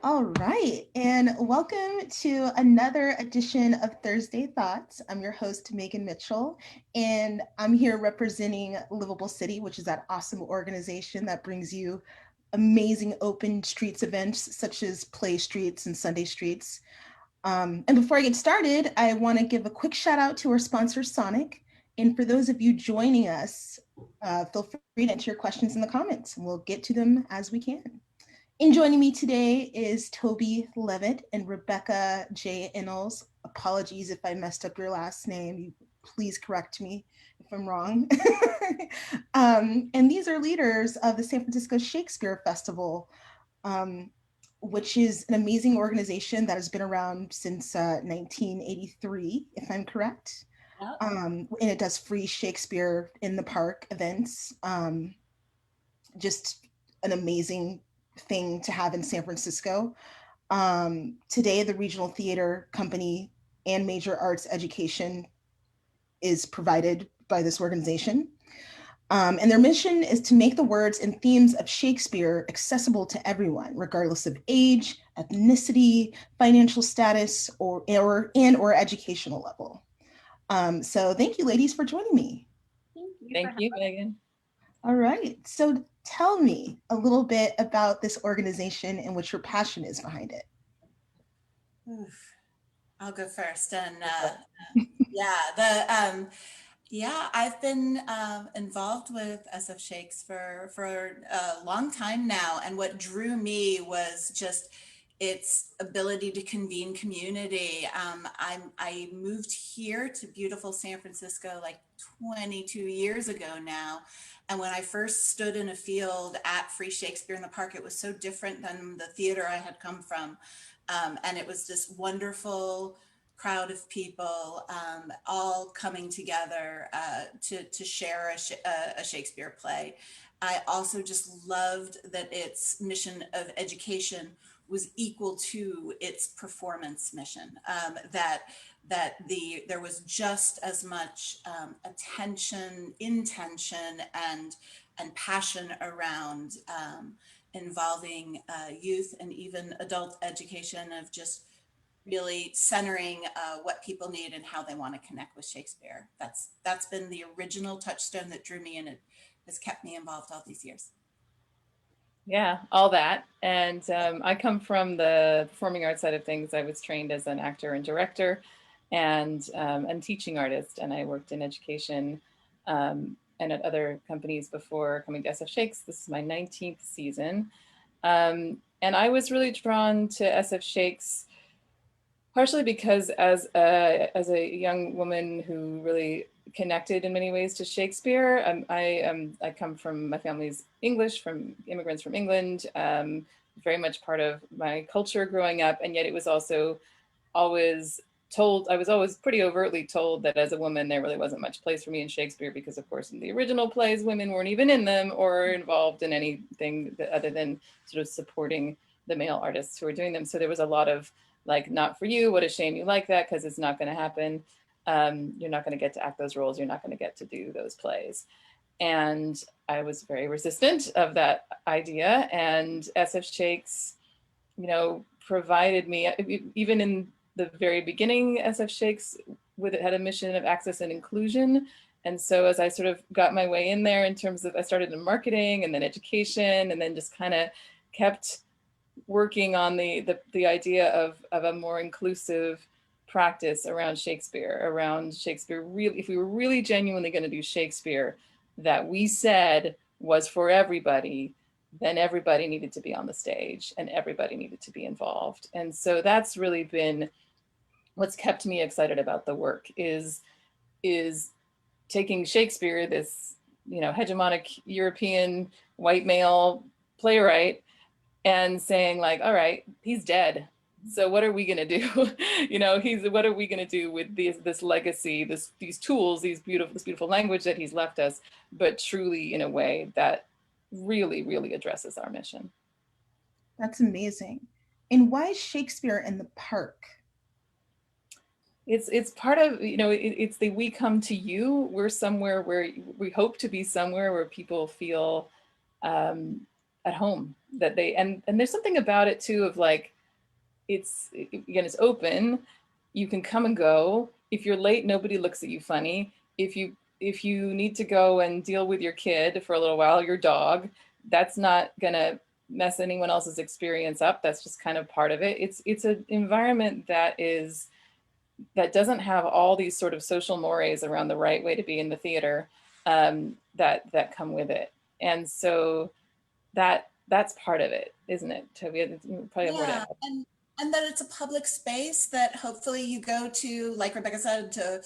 All right, and welcome to another edition of Thursday Thoughts. I'm your host, Megan Mitchell, and I'm here representing Livable City, which is that awesome organization that brings you amazing open streets events such as Play Streets and Sunday Streets. And before I get started, I want to give a quick shout out to our sponsor, Sonic. And for those of you joining us, feel free to enter your questions in the comments, and we'll get to them as we can. And joining me today is Toby Levitt and Rebecca J. Innels. Apologies if I messed up your last name. You please correct me if I'm wrong. And these are leaders of the San Francisco Shakespeare Festival, which is an amazing organization that has been around since 1983, if I'm correct. Yep. And it does free Shakespeare in the Park events. Just an amazing thing to have in San Francisco. Today, the regional theater company and major arts education is provided by this organization. And their mission is to make the words and themes of Shakespeare accessible to everyone, regardless of age, ethnicity, financial status, or educational level. So thank you, ladies, for joining me. Thank you, Megan. All right. So tell me a little bit about this organization and what your passion is behind it. Oof. I'll go first. And I've been involved with SF Shakes for a long time now. And what drew me was just its ability to convene community. I moved here to beautiful San Francisco like 22 years ago now. And when I first stood in a field at Free Shakespeare in the Park, it was so different than the theater I had come from. And it was this wonderful crowd of people all coming together to share a Shakespeare play. I also just loved that its mission of education was equal to its performance mission, there was just as much attention, intention, and passion around involving youth and even adult education of just really centering what people need and how they want to connect with Shakespeare. That's been the original touchstone that drew me, and it has kept me involved all these years. Yeah, all that. And I come from the performing arts side of things. I was trained as an actor and director and teaching artist, and I worked in education and at other companies before coming to SF Shakes. This is my 19th season. And I was really drawn to SF Shakes partially because as a young woman who really connected in many ways to Shakespeare, I come from, my family's English, from immigrants from England, very much part of my culture growing up, and yet it was also always told, I was always pretty overtly told that as a woman there really wasn't much place for me in Shakespeare because, of course, in the original plays women weren't even in them or involved in anything other than sort of supporting the male artists who were doing them. So there was a lot of like, not for you, what a shame you like that, because it's not going to happen. You're not going to get to act those roles. You're not going to get to do those plays. And I was very resistant of that idea. And SF Shakes, you know, provided me, even in the very beginning, SF Shakes it had a mission of access and inclusion. And so as I sort of got my way in there in terms of, I started in marketing and then education, and then just kind of kept working on the idea of a more inclusive practice around Shakespeare really, if we were really genuinely going to do Shakespeare that we said was for everybody, then everybody needed to be on the stage and everybody needed to be involved. And so that's really been what's kept me excited about the work, is taking Shakespeare, this, you know, hegemonic European white male playwright, and saying like, all right, he's dead. So what are we going to do? You know, what are we going to do with this legacy, these tools, this beautiful language that he's left us, but truly in a way that really, really addresses our mission. That's amazing. And why is Shakespeare in the Park? It's part of, you know, it's the we come to you. We're somewhere where we hope to be, somewhere where people feel at home, that they, and there's something about it too of like, again, it's open. You can come and go. If you're late, nobody looks at you funny. If you need to go and deal with your kid for a little while, your dog, that's not gonna mess anyone else's experience up. That's just kind of part of it. It's an environment that doesn't have all these sort of social mores around the right way to be in the theater, that come with it. And so that's part of it, isn't it, Toby? Probably more to Yeah, add. and that it's a public space that hopefully you go to, like Rebecca said, to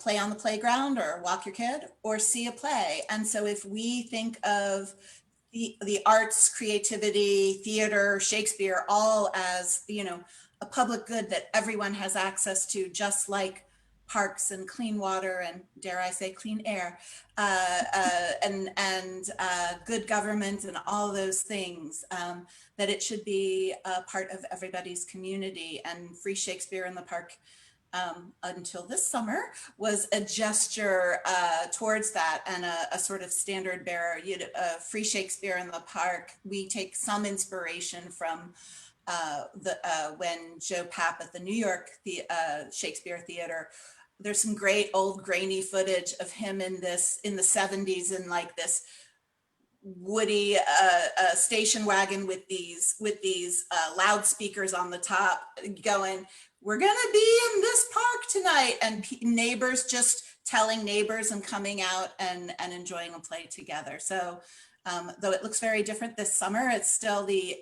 play on the playground or walk your kid or see a play. And so if we think of the arts, creativity, theater, Shakespeare, all as a public good that everyone has access to, just like parks and clean water and, dare I say, clean air, and good government and all those things, that it should be a part of everybody's community. And Free Shakespeare in the Park, until this summer, was a gesture towards that, and a sort of standard bearer. Free Shakespeare in the Park, we take some inspiration from when Joe Papp at the New York Shakespeare Theater. There's some great old grainy footage of him in the 70s in like this woody station wagon with these loudspeakers on the top, going, "We're gonna be in this park tonight," and neighbors just telling neighbors and coming out and enjoying a play together. So though it looks very different this summer, it's still the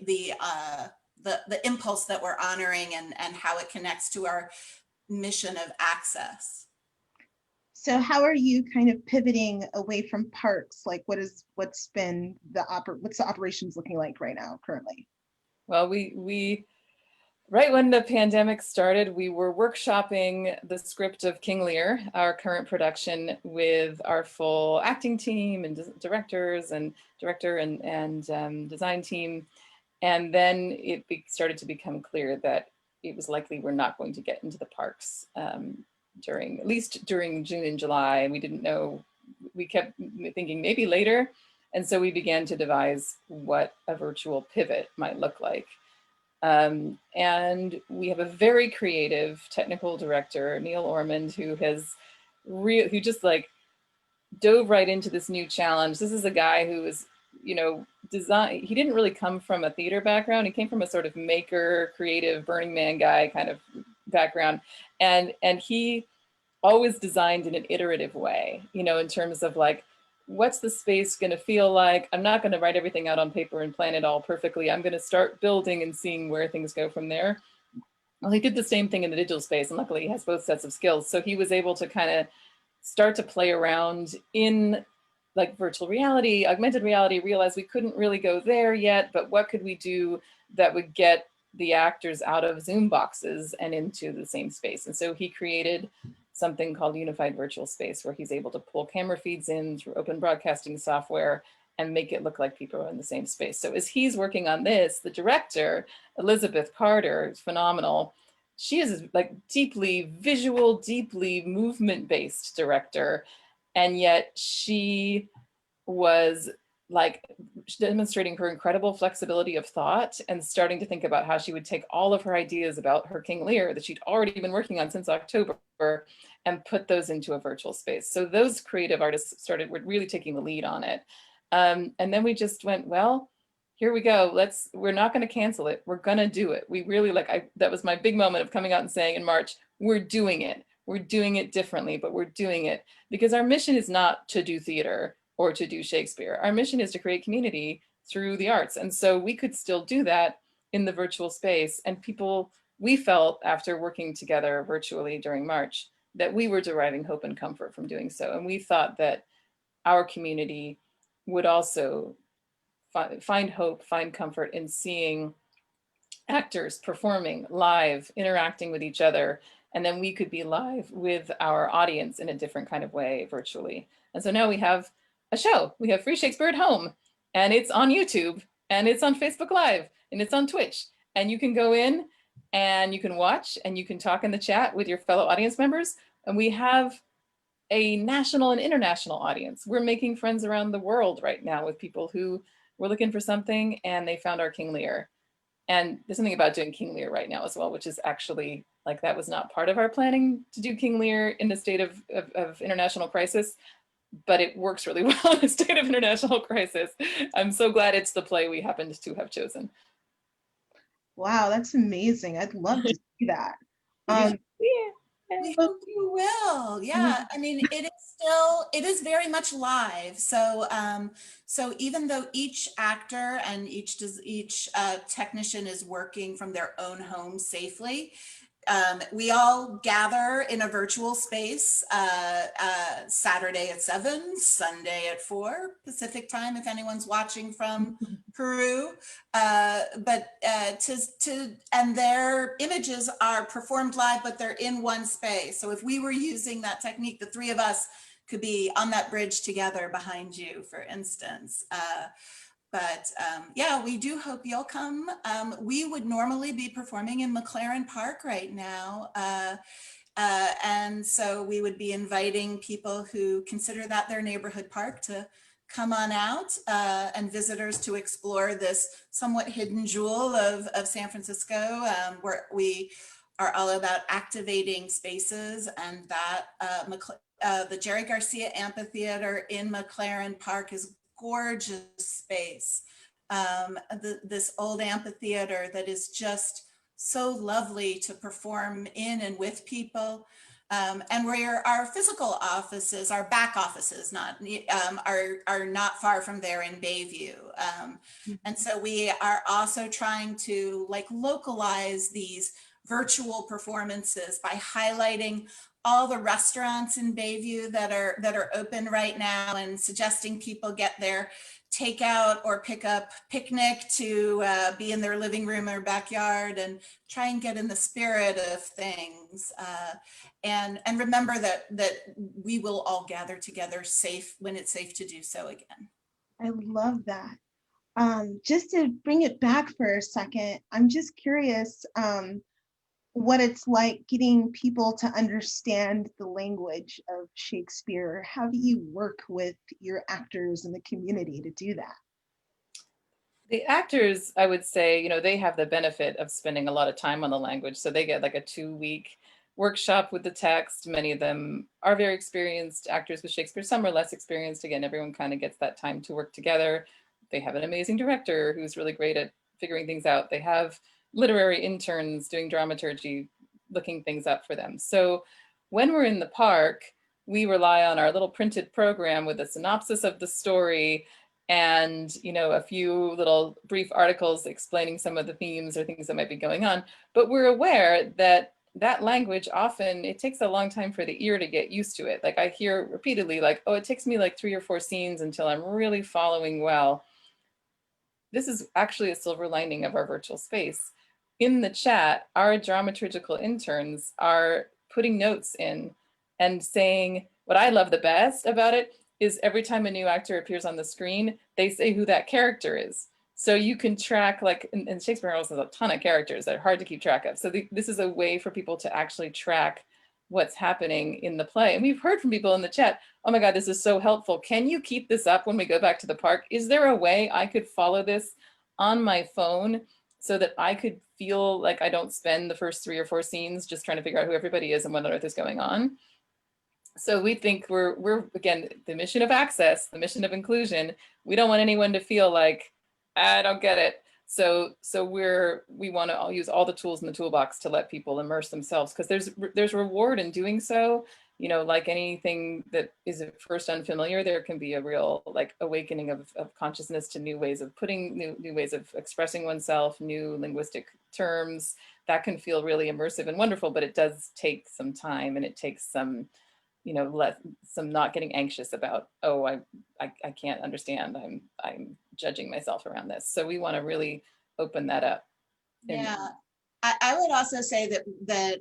impulse that we're honoring, and how it connects to our mission of access. So how are you kind of pivoting away from parks? Like what's the operations looking like right now currently? Well, we right when the pandemic started, we were workshopping the script of King Lear, our current production, with our full acting team and directors and director and design team. And then it started to become clear that it was likely we're not going to get into the parks at least during June and July. We didn't know, we kept thinking maybe later. And so we began to devise what a virtual pivot might look like. And we have a very creative technical director, Neil Ormond, who just like dove right into this new challenge. This is a guy who is, he didn't really come from a theater background. He came from a sort of maker, creative, Burning Man guy kind of background. And he always designed in an iterative way, in terms of like, what's the space going to feel like? I'm not going to write everything out on paper and plan it all perfectly. I'm going to start building and seeing where things go from there. Well, he did the same thing in the digital space, and luckily he has both sets of skills. So he was able to kind of start to play around in like virtual reality, augmented reality, realize we couldn't really go there yet, but what could we do that would get the actors out of Zoom boxes and into the same space? And so he created something called Unified Virtual Space, where he's able to pull camera feeds in through open broadcasting software and make it look like people are in the same space. So as he's working on this, the director, Elizabeth Carter, is phenomenal. She is like deeply visual, deeply movement-based director. And yet she was like demonstrating her incredible flexibility of thought and starting to think about how she would take all of her ideas about her King Lear that she'd already been working on since October and put those into a virtual space. So those creative artists were really taking the lead on it. And then we just went, well, here we go. We're not going to cancel it. We're going to do it. We really that was my big moment of coming out and saying in March, we're doing it. We're doing it differently, but we're doing it because our mission is not to do theater or to do Shakespeare. Our mission is to create community through the arts. And so we could still do that in the virtual space. And we felt after working together virtually during March that we were deriving hope and comfort from doing so. And we thought that our community would also find hope, find comfort in seeing actors performing live, interacting with each other, and then we could be live with our audience in a different kind of way virtually. And so now we have a show. We have Free Shakespeare at Home, and it's on YouTube, and it's on Facebook Live, and it's on Twitch. And you can go in and you can watch and you can talk in the chat with your fellow audience members. And we have a national and international audience. We're making friends around the world right now with people who were looking for something and they found our King Lear. And there's something about doing King Lear right now as well, which is actually like, that was not part of our planning to do King Lear in a state of international crisis, but it works really well in a state of international crisis. I'm so glad it's the play we happened to have chosen. Wow, that's amazing. I'd love to see that. You should, Um, yeah. We but hope you will. Yeah. I mean, it is very much live. So, so even though each actor and each technician is working from their own home safely, we all gather in a virtual space Saturday at 7, Sunday at 4 Pacific time, if anyone's watching from Peru. And their images are performed live, but they're in one space. So if we were using that technique, the three of us could be on that bridge together behind you, for instance. Yeah, we do hope you'll come. We would normally be performing in McLaren Park right now. And so we would be inviting people who consider that their neighborhood park to come on out, and visitors to explore this somewhat hidden jewel of San Francisco, where we are all about activating spaces, and that the Jerry Garcia Amphitheater in McLaren Park is gorgeous space. This old amphitheater that is just so lovely to perform in and with people. And where our physical offices, our back offices, are not far from there in Bayview. And so we are also trying to like localize these virtual performances by highlighting all the restaurants in Bayview that are open right now, and suggesting people get their takeout or pick up picnic to be in their living room or backyard, and try and get in the spirit of things. And remember that we will all gather together safe when it's safe to do so again. I love that. Just to bring it back for a second, I'm just curious what it's like getting people to understand the language of Shakespeare. How do you work with your actors and the community to do that? The actors, I would say, they have the benefit of spending a lot of time on the language. So they get like a 2-week workshop with the text. Many of them are very experienced actors with Shakespeare. Some are less experienced. Again, everyone kind of gets that time to work together. They have an amazing director who's really great at figuring things out. They have literary interns doing dramaturgy, looking things up for them. So when we're in the park, we rely on our little printed program with a synopsis of the story, and a few little brief articles explaining some of the themes or things that might be going on. But we're aware that language, often it takes a long time for the ear to get used to it. Like I hear repeatedly, like, oh, it takes me like 3 or 4 scenes until I'm really following well. This is actually a silver lining of our virtual space. In the chat, our dramaturgical interns are putting notes in and saying, what I love the best about it is every time a new actor appears on the screen, they say who that character is. So you can track, like, in Shakespeare has a ton of characters that are hard to keep track of. So this is a way for people to actually track what's happening in the play. And we've heard from people in the chat, oh my God, this is so helpful. Can you keep this up when we go back to the park? Is there a way I could follow this on my phone so that I could feel like I don't spend the first 3 or 4 scenes just trying to figure out who everybody is and what on earth is going on? So we think we're again, the mission of access, the mission of inclusion. We don't want anyone to feel like, I don't get it. So we want to use all the tools in the toolbox to let people immerse themselves, because there's reward in doing so. Like anything that is at first unfamiliar, there can be a real like awakening of consciousness to new ways of putting, new ways of expressing oneself, new linguistic terms. That can feel really immersive and wonderful, but it does take some time, and it takes some some not getting anxious about, oh, I can't understand, I'm judging myself around this. So we want to really open that up. Yeah. I would also say that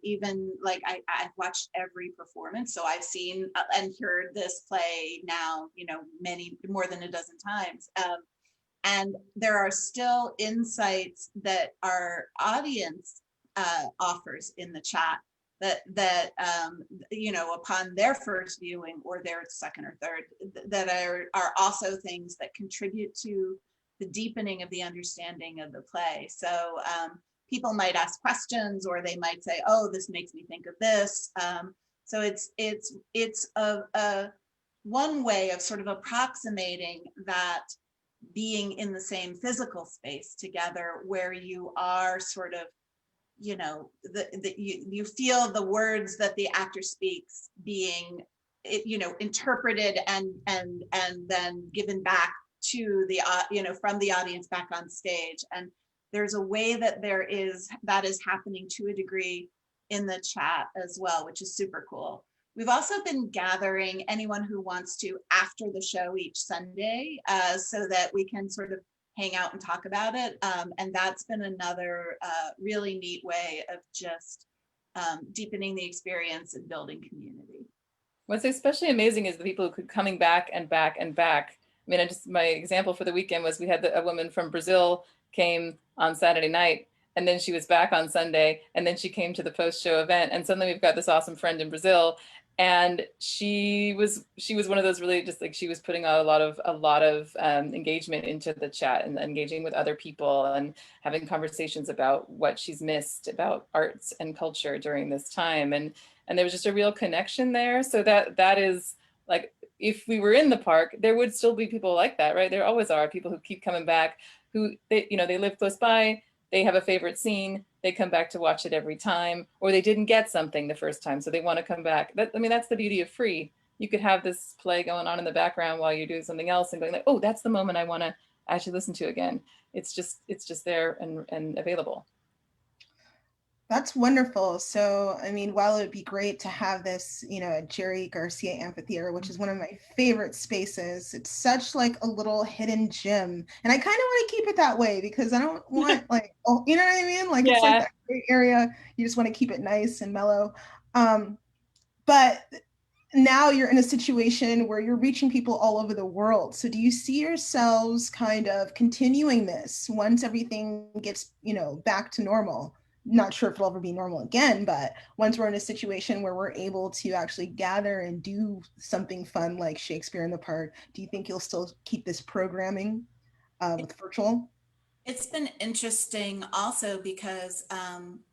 even like I've watched every performance, so I've seen and heard this play now, many more than a dozen times. And there are still insights that our audience offers in the chat that upon their first viewing or their second or third, that are also things that contribute to the deepening of the understanding of the play. So people might ask questions, or they might say, oh, this makes me think of this. So it's a one way of sort of approximating that being in the same physical space together, where you are sort of, you know, you feel the words that the actor speaks being, you know, interpreted and then given back to the you know, from the audience back on stage. And there's a way that that is happening to a degree in the chat as well, which is super cool. We've also been gathering anyone who wants to after the show each Sunday, so that we can sort of hang out and talk about it. And that's been another really neat way of just deepening the experience and building community. What's especially amazing is the people who keep coming back and back and back. I mean, my example for the weekend was we had a woman from Brazil came on Saturday night, and then she was back on Sunday, and then she came to the post-show event, and suddenly we've got this awesome friend in Brazil, and she was one of those really just like, she was putting out a lot of engagement into the chat and engaging with other people and having conversations about what she's missed about arts and culture during this time, and there was just a real connection there. So that is like, if we were in the park, there would still be people like that, right? There always are people who keep coming back, who they live close by, they have a favorite scene, they come back to watch it every time, or they didn't get something the first time, so they want to come back. I mean, that's the beauty of free. You could have this play going on in the background while you're doing something else and going like, oh, that's the moment I want to actually listen to again. It's just there and available. That's wonderful. So, I mean, while it would be great to have this, you know, at Jerry Garcia Amphitheater, which is one of my favorite spaces, it's such like a little hidden gem. And I kind of want to keep it that way because I don't want like, oh, you know what I mean? Like, it's like that great area. You just want to keep it nice and mellow. But now you're in a situation where you're reaching people all over the world. So do you see yourselves kind of continuing this once everything gets, you know, back to normal? Not sure if it'll ever be normal again, but once we're in a situation where we're able to actually gather and do something fun like Shakespeare in the Park, do you think you'll still keep this programming with virtual? It's been interesting also because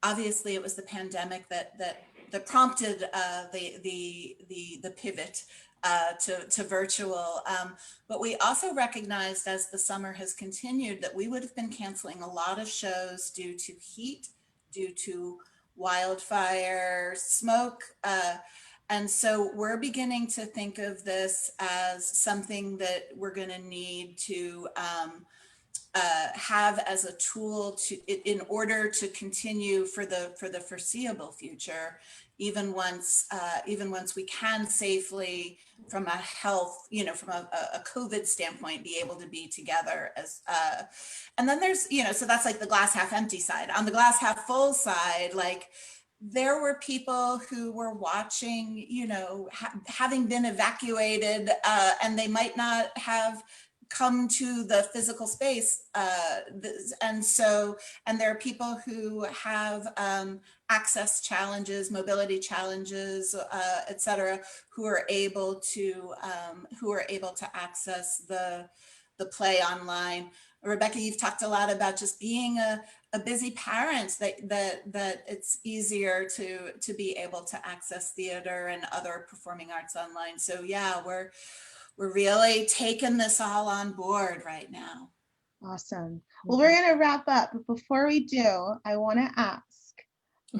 obviously it was the pandemic that prompted the pivot to virtual. But we also recognized as the summer has continued that we would have been canceling a lot of shows due to heat, due to wildfire, smoke. And so we're beginning to think of this as something that we're going to need to have as a tool in order to continue for the foreseeable future, even once we can safely, from a health, you know, from a COVID standpoint, be able to be together as and then there's, you know, so that's like the glass half empty side. On the glass half full side, like, there were people who were watching, you know, having been evacuated, and they might not have come to the physical space, and there are people who have access challenges, mobility challenges, et cetera, who are able to access the play online. Rebecca, you've talked a lot about just being a busy parent, that it's easier to be able to access theater and other performing arts online. So yeah, we're really taking this all on board right now. Awesome. Well, we're going to wrap up, but before we do, I want to ask,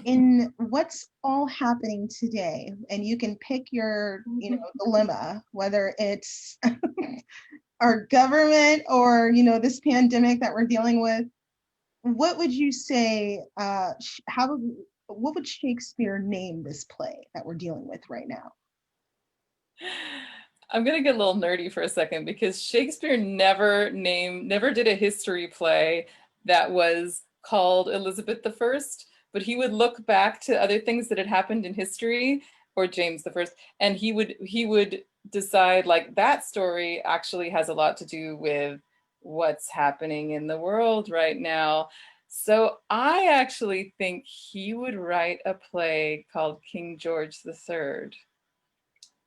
in what's all happening today, and you can pick your, you know, dilemma, whether it's our government or, you know, this pandemic that we're dealing with, what would you say, what would Shakespeare name this play that we're dealing with right now? I'm gonna get a little nerdy for a second because Shakespeare never did a history play that was called Elizabeth I, but he would look back to other things that had happened in history, or James I, and he would decide like that story actually has a lot to do with what's happening in the world right now. So I actually think he would write a play called King George III,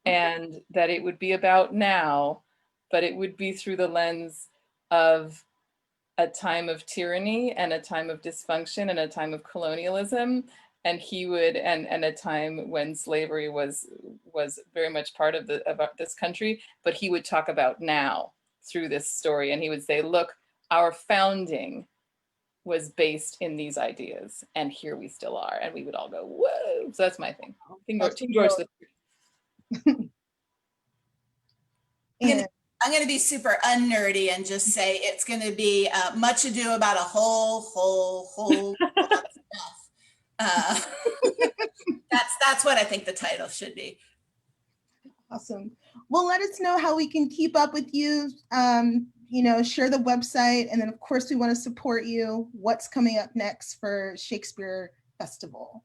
and that it would be about now, but it would be through the lens of a time of tyranny and a time of dysfunction and a time of colonialism, and he would and a time when slavery was very much part of this country, but he would talk about now through this story, and he would say, look, our founding was based in these ideas, and here we still are. And we would all go, whoa. So that's my thing. King George the And I'm going to be super unnerdy and just say it's going to be Much Ado About a whole lot of stuff. That's what I think the title should be. awesome. Well, let us know how we can keep up with you. Share the website, and then of course we want to support you. What's coming up next for Shakespeare Festival?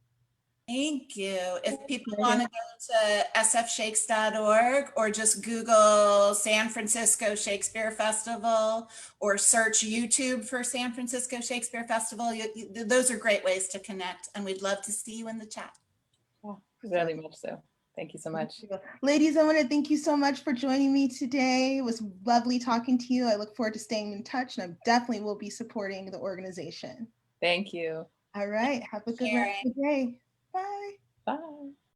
Thank you. If people want to go to sfshakes.org or just Google San Francisco Shakespeare Festival or search YouTube for San Francisco Shakespeare Festival, those are great ways to connect, and we'd love to see you in the chat. Oh, very much so. Thank you so much. Ladies, I want to thank you so much for joining me today. It was lovely talking to you. I look forward to staying in touch, and I definitely will be supporting the organization. Thank you. All right. Have a good rest of the day.